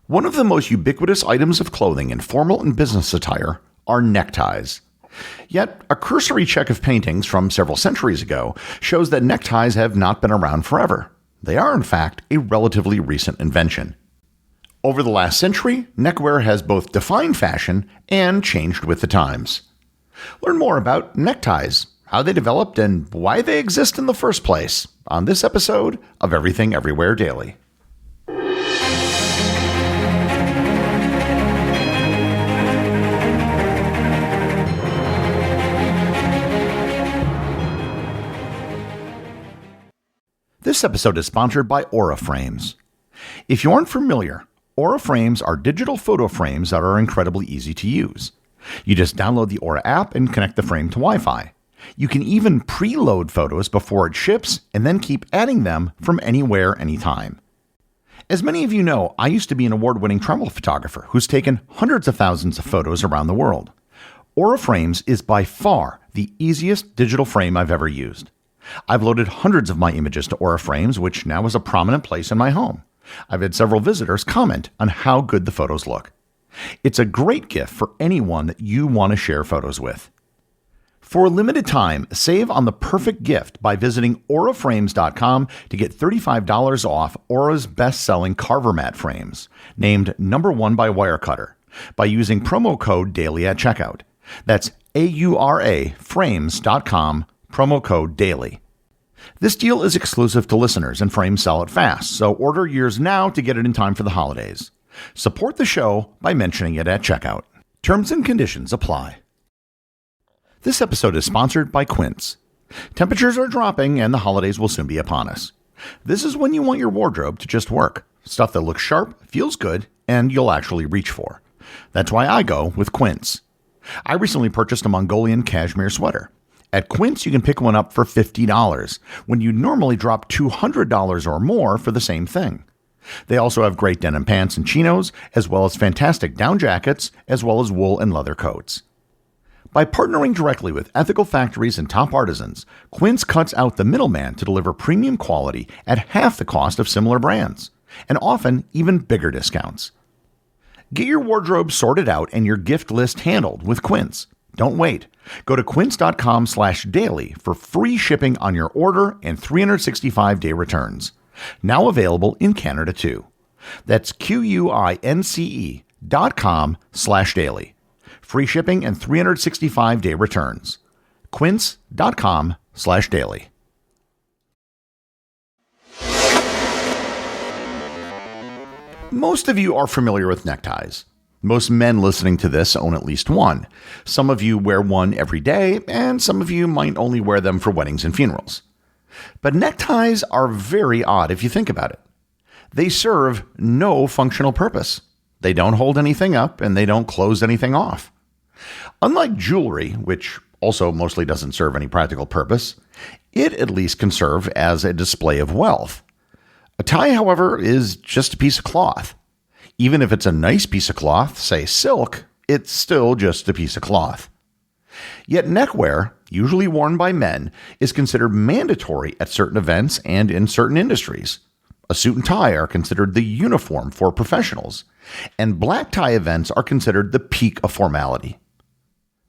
One of the most ubiquitous items of clothing in formal and business attire are neckties. Yet, a cursory check of paintings from several centuries ago shows that neckties have not been around forever. They are, in fact, a relatively recent invention. Over the last century, neckwear has both defined fashion and changed with the times. Learn more about neckties, how they developed, and why they exist in the first place on this episode of Everything Everywhere Daily. This episode is sponsored by Aura Frames. If you aren't familiar, Aura Frames are digital photo frames that are incredibly easy to use. You just download the Aura app and connect the frame to Wi-Fi. You can even preload photos before it ships and then keep adding them from anywhere, anytime. As many of you know, I used to be an award-winning travel photographer who's taken hundreds of thousands of photos around the world. Aura Frames is by far the easiest digital frame I've ever used. I've loaded hundreds of my images to Aura Frames, which now is a prominent place in my home. I've had several visitors comment on how good the photos look. It's a great gift for anyone that you want to share photos with. For a limited time, save on the perfect gift by visiting auraframes.com to get $35 off Aura's best-selling carver mat frames, named #1 by Wirecutter, by using promo code DAILY at checkout. That's AURA frames.com, promo code DAILY. This deal is exclusive to listeners and frames sell it fast, so order yours now to get it in time for the holidays. Support the show by mentioning it at checkout. Terms and conditions apply. This episode is sponsored by Quince. Temperatures are dropping and the holidays will soon be upon us. This is when you want your wardrobe to just work. Stuff that looks sharp, feels good, and you'll actually reach for. That's why I go with Quince. I recently purchased a Mongolian cashmere sweater. At Quince, you can pick one up for $50, when you normally drop $200 or more for the same thing. They also have great denim pants and chinos, as well as fantastic down jackets, as well as wool and leather coats. By partnering directly with ethical factories and top artisans, Quince cuts out the middleman to deliver premium quality at half the cost of similar brands, and often even bigger discounts. Get your wardrobe sorted out and your gift list handled with Quince. Don't wait. Go to quince.com/daily for free shipping on your order and 365-day returns. Now available in Canada too. That's QUINCE.com/daily. Free shipping and 365-day returns. Quince.com/daily. Most of you are familiar with neckties. Most men listening to this own at least one. Some of you wear one every day, and some of you might only wear them for weddings and funerals. But neckties are very odd if you think about it. They serve no functional purpose. They don't hold anything up, and they don't close anything off. Unlike jewelry, which also mostly doesn't serve any practical purpose, it at least can serve as a display of wealth. A tie, however, is just a piece of cloth. Even if it's a nice piece of cloth, say silk, it's still just a piece of cloth. Yet neckwear, usually worn by men, is considered mandatory at certain events and in certain industries. A suit and tie are considered the uniform for professionals, and black tie events are considered the peak of formality.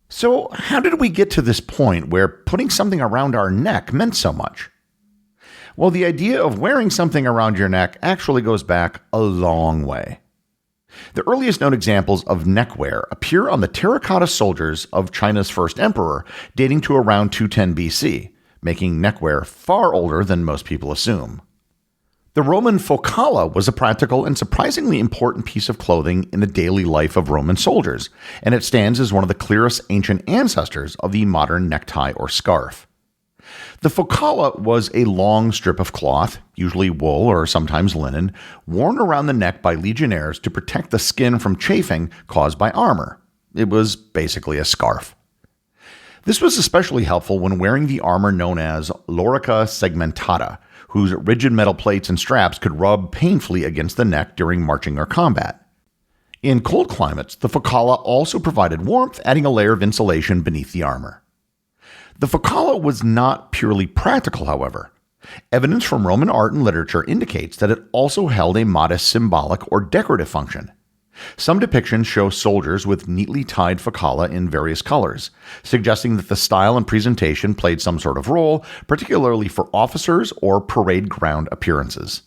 So how did we get to this point where putting something around our neck meant so much? Well, the idea of wearing something around your neck actually goes back a long way. The earliest known examples of neckwear appear on the terracotta soldiers of China's first emperor, dating to around 210 BC, making neckwear far older than most people assume. The Roman focalla was a practical and surprisingly important piece of clothing in the daily life of Roman soldiers, and it stands as one of the clearest ancient ancestors of the modern necktie or scarf. The focalla was a long strip of cloth, usually wool or sometimes linen, worn around the neck by legionnaires to protect the skin from chafing caused by armor. It was basically a scarf. This was especially helpful when wearing the armor known as lorica segmentata, whose rigid metal plates and straps could rub painfully against the neck during marching or combat. In cold climates, the focalla also provided warmth, adding a layer of insulation beneath the armor. The focalla was not purely practical, however. Evidence from Roman art and literature indicates that it also held a modest symbolic or decorative function. Some depictions show soldiers with neatly tied focalla in various colors, suggesting that the style and presentation played some sort of role, particularly for officers or parade ground appearances.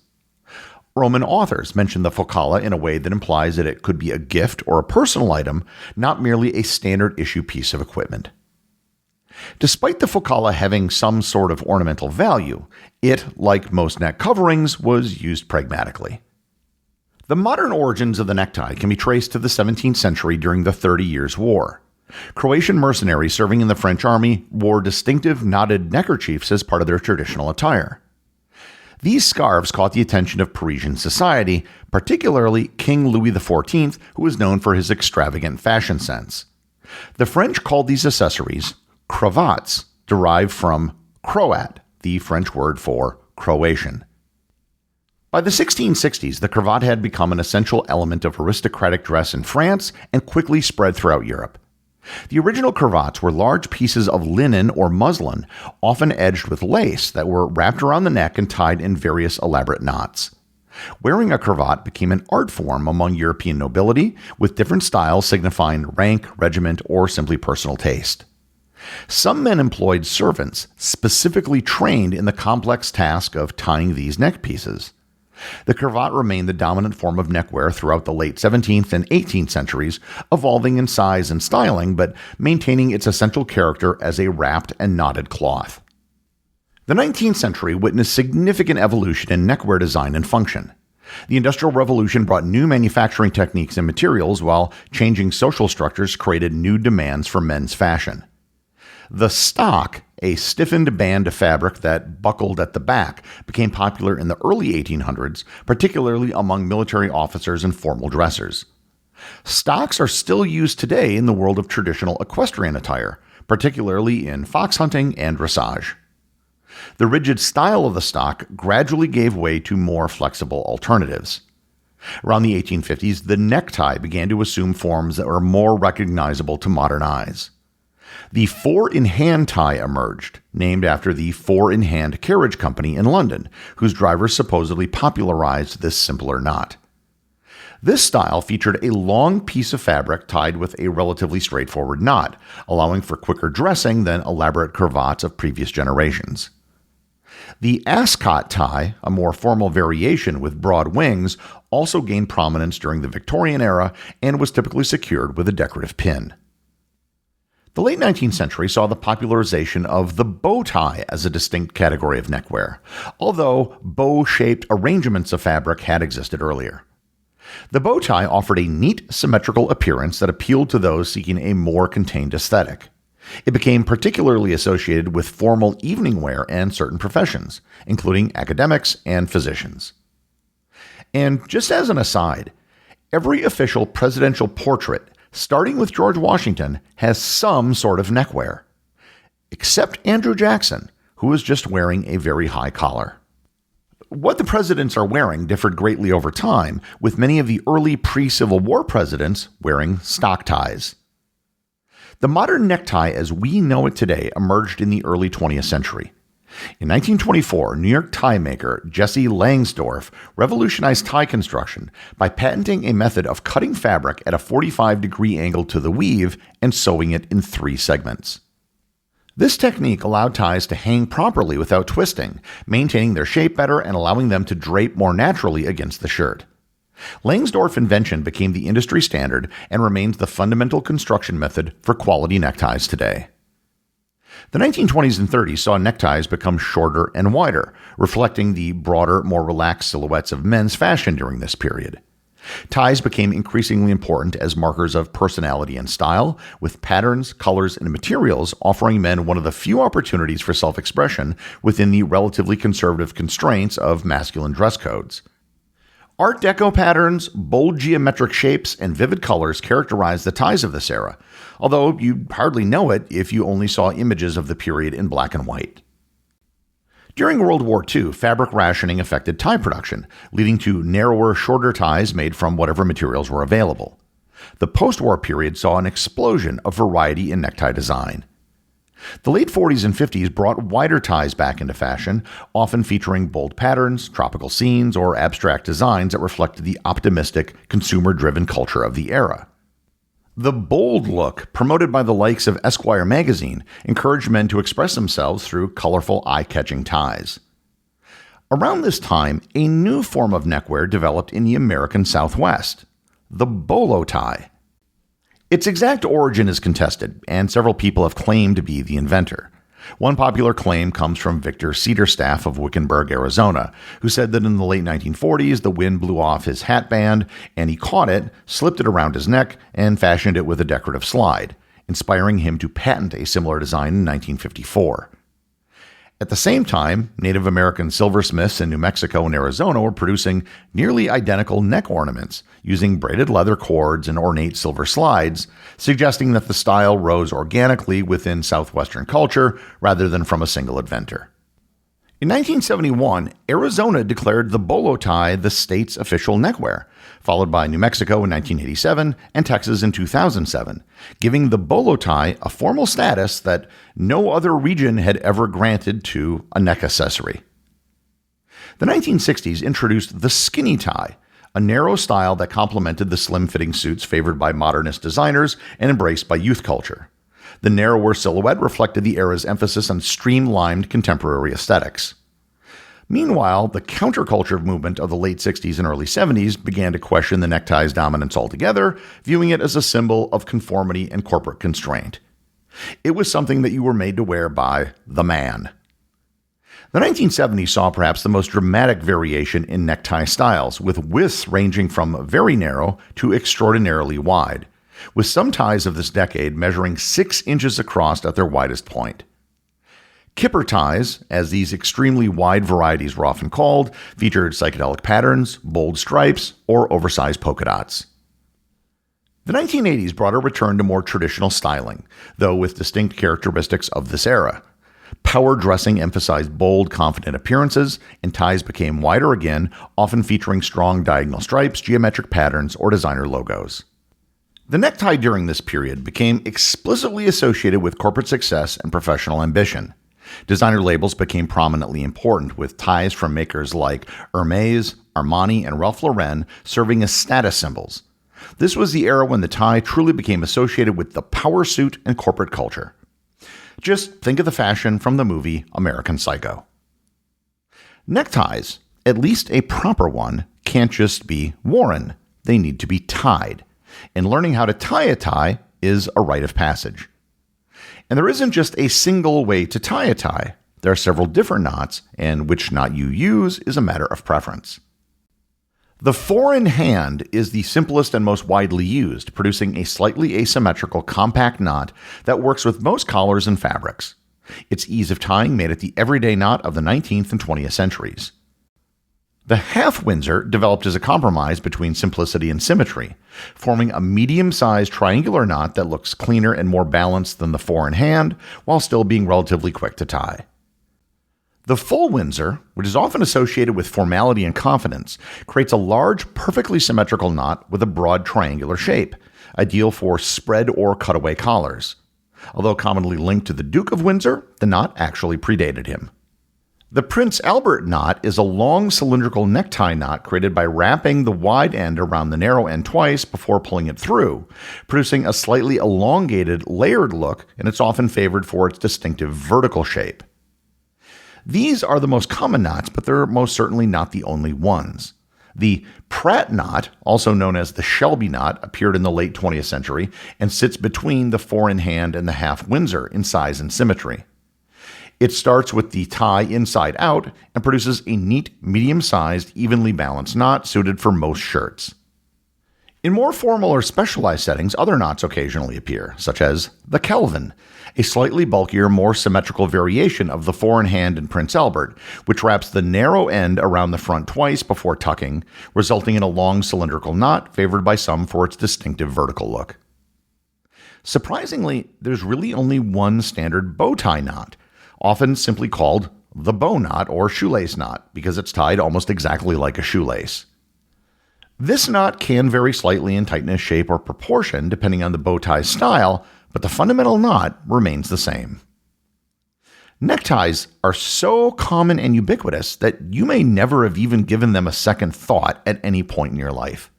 Roman authors mention the focalla in a way that implies that it could be a gift or a personal item, not merely a standard issue piece of equipment. Despite the focalla having some sort of ornamental value, it, like most neck coverings, was used pragmatically. The modern origins of the necktie can be traced to the 17th century during the 30 Years' War. Croatian mercenaries serving in the French army wore distinctive knotted neckerchiefs as part of their traditional attire. These scarves caught the attention of Parisian society, particularly King Louis XIV, who was known for his extravagant fashion sense. The French called these accessories cravats, derived from croat, the French word for Croatian. By the 1660s, the cravat had become an essential element of aristocratic dress in France and quickly spread throughout Europe. The original cravats were large pieces of linen or muslin, often edged with lace, that were wrapped around the neck and tied in various elaborate knots. Wearing a cravat became an art form among European nobility, with different styles signifying rank, regiment, or simply personal taste. Some men employed servants, specifically trained in the complex task of tying these neck pieces. The cravat remained the dominant form of neckwear throughout the late 17th and 18th centuries, evolving in size and styling, but maintaining its essential character as a wrapped and knotted cloth. The 19th century witnessed significant evolution in neckwear design and function. The Industrial Revolution brought new manufacturing techniques and materials, while changing social structures created new demands for men's fashion. The stock, a stiffened band of fabric that buckled at the back, became popular in the early 1800s, particularly among military officers and formal dressers. Stocks are still used today in the world of traditional equestrian attire, particularly in fox hunting and dressage. The rigid style of the stock gradually gave way to more flexible alternatives. Around the 1850s, the necktie began to assume forms that were more recognizable to modern eyes. The four-in-hand tie emerged, named after the four-in-hand carriage company in London, whose drivers supposedly popularized this simpler knot. This style featured a long piece of fabric tied with a relatively straightforward knot, allowing for quicker dressing than elaborate cravats of previous generations. The ascot tie, a more formal variation with broad wings, also gained prominence during the Victorian era and was typically secured with a decorative pin. The late 19th century saw the popularization of the bow tie as a distinct category of neckwear, although bow-shaped arrangements of fabric had existed earlier. The bow tie offered a neat, symmetrical appearance that appealed to those seeking a more contained aesthetic. It became particularly associated with formal evening wear and certain professions, including academics and physicians. And just as an aside, every official presidential portrait, starting with George Washington, has some sort of neckwear. Except Andrew Jackson, who is just wearing a very high collar. What the presidents are wearing differed greatly over time, with many of the early pre-Civil War presidents wearing stock ties. The modern necktie as we know it today emerged in the early 20th century. In 1924, New York tie maker Jesse Langsdorff revolutionized tie construction by patenting a method of cutting fabric at a 45-degree angle to the weave and sewing it in 3 segments. This technique allowed ties to hang properly without twisting, maintaining their shape better and allowing them to drape more naturally against the shirt. Langsdorff's invention became the industry standard and remains the fundamental construction method for quality neckties today. The 1920s and 30s saw neckties become shorter and wider, reflecting the broader, more relaxed silhouettes of men's fashion during this period. Ties became increasingly important as markers of personality and style, with patterns, colors, and materials offering men one of the few opportunities for self-expression within the relatively conservative constraints of masculine dress codes. Art Deco patterns, bold geometric shapes, and vivid colors characterize the ties of this era, although you'd hardly know it if you only saw images of the period in black and white. During World War II, fabric rationing affected tie production, leading to narrower, shorter ties made from whatever materials were available. The post-war period saw an explosion of variety in necktie design. The late 40s and 50s brought wider ties back into fashion, often featuring bold patterns, tropical scenes, or abstract designs that reflected the optimistic, consumer-driven culture of the era. The bold look, promoted by the likes of Esquire magazine, encouraged men to express themselves through colorful, eye-catching ties. Around this time, a new form of neckwear developed in the American Southwest, the bolo tie. Its exact origin is contested, and several people have claimed to be the inventor. One popular claim comes from Victor Cedarstaff of Wickenburg, Arizona, who said that in the late 1940s, the wind blew off his hat band, and he caught it, slipped it around his neck, and fashioned it with a decorative slide, inspiring him to patent a similar design in 1954. At the same time, Native American silversmiths in New Mexico and Arizona were producing nearly identical neck ornaments using braided leather cords and ornate silver slides, suggesting that the style rose organically within Southwestern culture rather than from a single inventor. In 1971, Arizona declared the bolo tie the state's official neckwear, followed by New Mexico in 1987 and Texas in 2007, giving the bolo tie a formal status that no other region had ever granted to a neck accessory. The 1960s introduced the skinny tie, a narrow style that complemented the slim-fitting suits favored by modernist designers and embraced by youth culture. The narrower silhouette reflected the era's emphasis on streamlined contemporary aesthetics. Meanwhile, the counterculture movement of the late 60s and early 70s began to question the necktie's dominance altogether, viewing it as a symbol of conformity and corporate constraint. It was something that you were made to wear by the man. The 1970s saw perhaps the most dramatic variation in necktie styles, with widths ranging from very narrow to extraordinarily wide, with some ties of this decade measuring 6 inches across at their widest point. Kieffer ties, as these extremely wide varieties were often called, featured psychedelic patterns, bold stripes, or oversized polka dots. The 1980s brought a return to more traditional styling, though with distinct characteristics of this era. Power dressing emphasized bold, confident appearances, and ties became wider again, often featuring strong diagonal stripes, geometric patterns, or designer logos. The necktie during this period became explicitly associated with corporate success and professional ambition. Designer labels became prominently important, with ties from makers like Hermes, Armani, and Ralph Lauren serving as status symbols. This was the era when the tie truly became associated with the power suit and corporate culture. Just think of the fashion from the movie American Psycho. Neckties, at least a proper one, can't just be worn. They need to be tied. And learning how to tie a tie is a rite of passage. And there isn't just a single way to tie a tie. There are several different knots, and which knot you use is a matter of preference. The 4-in-hand is the simplest and most widely used, producing a slightly asymmetrical compact knot that works with most collars and fabrics. Its ease of tying made it the everyday knot of the 19th and 20th centuries. The half Windsor developed as a compromise between simplicity and symmetry, forming a medium-sized triangular knot that looks cleaner and more balanced than the 4-in-hand, while still being relatively quick to tie. The full Windsor, which is often associated with formality and confidence, creates a large, perfectly symmetrical knot with a broad triangular shape, ideal for spread or cutaway collars. Although commonly linked to the Duke of Windsor, the knot actually predated him. The Prince Albert knot is a long cylindrical necktie knot created by wrapping the wide end around the narrow end twice before pulling it through, producing a slightly elongated, layered look, and it's often favored for its distinctive vertical shape. These are the most common knots, but they're most certainly not the only ones. The Pratt knot, also known as the Shelby knot, appeared in the late 20th century and sits between the 4-in-hand and the half Windsor in size and symmetry. It starts with the tie inside out and produces a neat, medium-sized, evenly balanced knot suited for most shirts. In more formal or specialized settings, other knots occasionally appear, such as the Kelvin, a slightly bulkier, more symmetrical variation of the 4-in-hand and Prince Albert, which wraps the narrow end around the front twice before tucking, resulting in a long cylindrical knot favored by some for its distinctive vertical look. Surprisingly, there's really only one standard bow tie knot, often simply called the bow knot or shoelace knot because it's tied almost exactly like a shoelace. This knot can vary slightly in tightness, shape, or proportion depending on the bow tie style, but the fundamental knot remains the same. Neckties are so common and ubiquitous that you may never have even given them a second thought at any point in your life.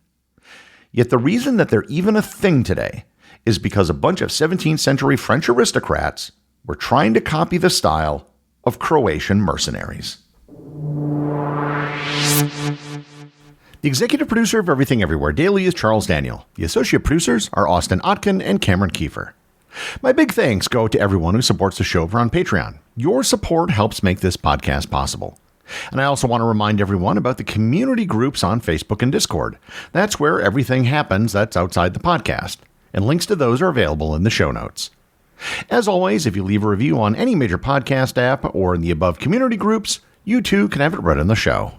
Yet the reason that they're even a thing today is because a bunch of 17th century French aristocrats were trying to copy the style of Croatian mercenaries. The executive producer of Everything Everywhere Daily is Charles Daniel. The associate producers are Austin Oetken and Cameron Kieffer. My big thanks go to everyone who supports the show over on Patreon. Your support helps make this podcast possible. And I also want to remind everyone about the community groups on Facebook and Discord. That's where everything happens that's outside the podcast, and links to those are available in the show notes. As always, if you leave a review on any major podcast app or in the above community groups, you too can have it read on the show.